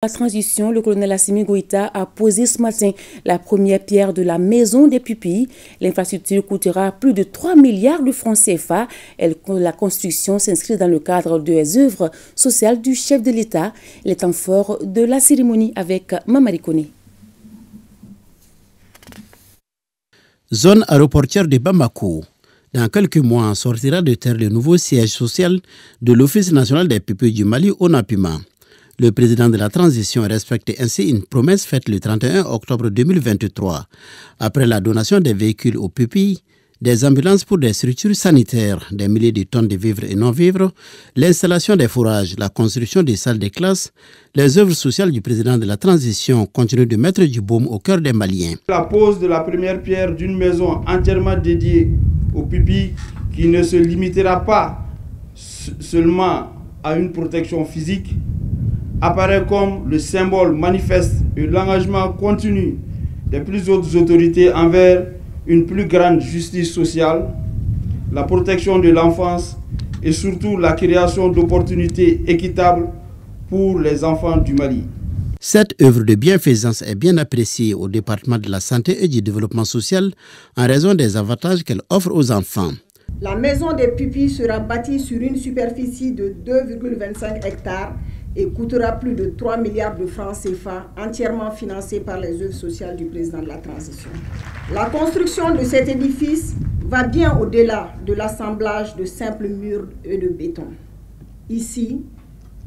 La transition, le colonel Assimi Goïta a posé ce matin la première pierre de la maison des pupilles. L'infrastructure coûtera plus de 3 milliards de francs CFA. La construction s'inscrit dans le cadre des œuvres sociales du chef de l'État. Les temps forts de la cérémonie avec Mamari Koné. Zone aéroportière de Bamako. Dans quelques mois, sortira de terre le nouveau siège social de l'Office national des pupilles du Mali, ONAPIMA. Le président de la transition respecte ainsi une promesse faite le 31 octobre 2023. Après la donation des véhicules aux pupilles, des ambulances pour des structures sanitaires, des milliers de tonnes de vivres et non-vivres, l'installation des fourrages, la construction des salles de classe, les œuvres sociales du président de la transition continuent de mettre du baume au cœur des Maliens. La pose de la première pierre d'une maison entièrement dédiée aux pupilles qui ne se limitera pas seulement à une protection physique apparaît comme le symbole manifeste de l'engagement continu des plus hautes autorités envers une plus grande justice sociale, la protection de l'enfance et surtout la création d'opportunités équitables pour les enfants du Mali. Cette œuvre de bienfaisance est bien appréciée au département de la santé et du développement social en raison des avantages qu'elle offre aux enfants. La maison des pupilles sera bâtie sur une superficie de 2,25 hectares et coûtera plus de 3 milliards de francs CFA, entièrement financée par les œuvres sociales du président de la transition. La construction de cet édifice va bien au-delà de l'assemblage de simples murs et de béton. Ici,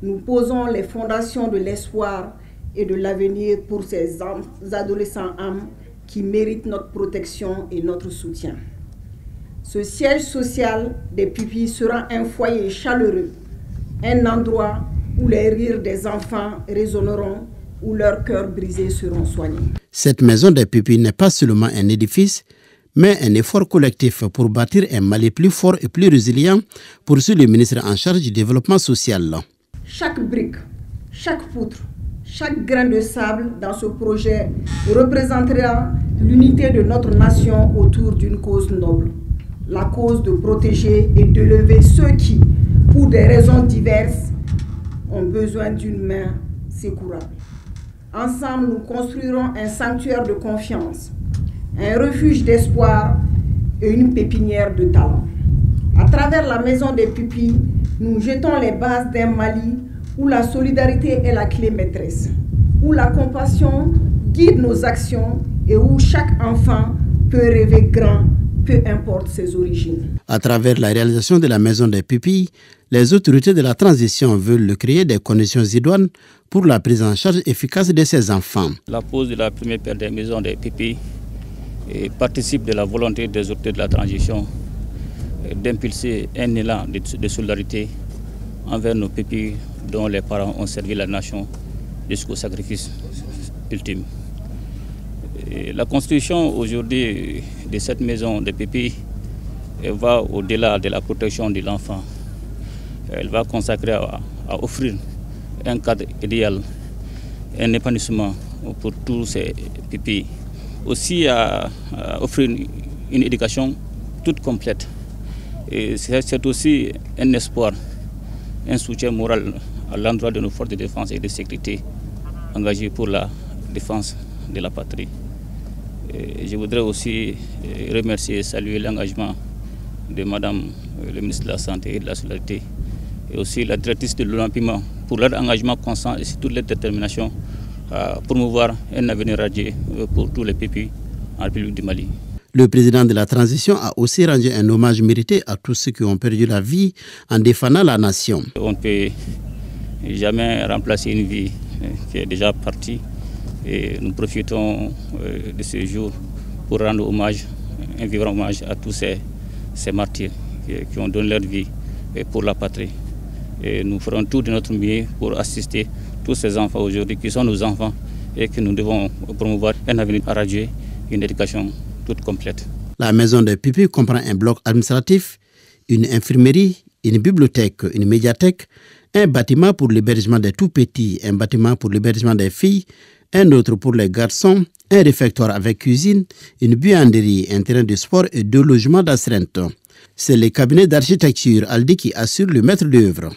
nous posons les fondations de l'espoir et de l'avenir pour ces adolescents âmes qui méritent notre protection et notre soutien. Ce siège social des pupilles sera un foyer chaleureux, un endroit où les rires des enfants résonneront, où leurs cœurs brisés seront soignés. Cette maison des pupilles n'est pas seulement un édifice, mais un effort collectif pour bâtir un Mali plus fort et plus résilient, poursuit le ministre en charge du développement social. Chaque brique, chaque poutre, chaque grain de sable dans ce projet représentera l'unité de notre nation autour d'une cause noble. La cause de protéger et d'élever ceux qui, pour des raisons diverses, ont besoin d'une main secourable. Ensemble, nous construirons un sanctuaire de confiance, un refuge d'espoir et une pépinière de talent. À travers la maison des pupilles, nous jetons les bases d'un Mali où la solidarité est la clé maîtresse, où la compassion guide nos actions et où chaque enfant peut rêver grand, peu importe ses origines. À travers la réalisation de la maison des pupilles, les autorités de la transition veulent créer des conditions idoines pour la prise en charge efficace de ces enfants. La pose de la première pierre des maisons des pupilles participe de la volonté des autorités de la transition d'impulser un élan de solidarité envers nos pupilles dont les parents ont servi la nation jusqu'au sacrifice ultime. La construction aujourd'hui de cette maison de pupilles va au-delà de la protection de l'enfant. Elle va consacrer à offrir un cadre idéal, un épanouissement pour tous ces pupilles. Aussi à offrir une éducation toute complète. Et c'est aussi un espoir, un soutien moral à l'endroit de nos forces de défense et de sécurité engagées pour la défense de la patrie. Et je voudrais aussi remercier et saluer l'engagement de Madame le ministre de la Santé et de la Solidarité et aussi la directrice de l'ONAPIMA pour leur engagement constant et toute leur détermination à promouvoir un avenir radieux pour tous les pupilles en République du Mali. Le président de la transition a aussi rendu un hommage mérité à tous ceux qui ont perdu la vie en défendant la nation. On ne peut jamais remplacer une vie qui est déjà partie et nous profitons de ce jour pour rendre hommage, un vivant hommage à tous ces martyrs qui ont donné leur vie pour la patrie. Et nous ferons tout de notre mieux pour assister tous ces enfants aujourd'hui qui sont nos enfants et que nous devons promouvoir un avenir radieux, une éducation toute complète. La maison des pupilles comprend un bloc administratif, une infirmerie, une bibliothèque, une médiathèque, un bâtiment pour l'hébergement des tout-petits, un bâtiment pour l'hébergement des filles, un autre pour les garçons, un réfectoire avec cuisine, une buanderie, un terrain de sport et 2 logements d'astreinte. C'est le cabinet d'architecture Aldi qui assure le maître d'œuvre.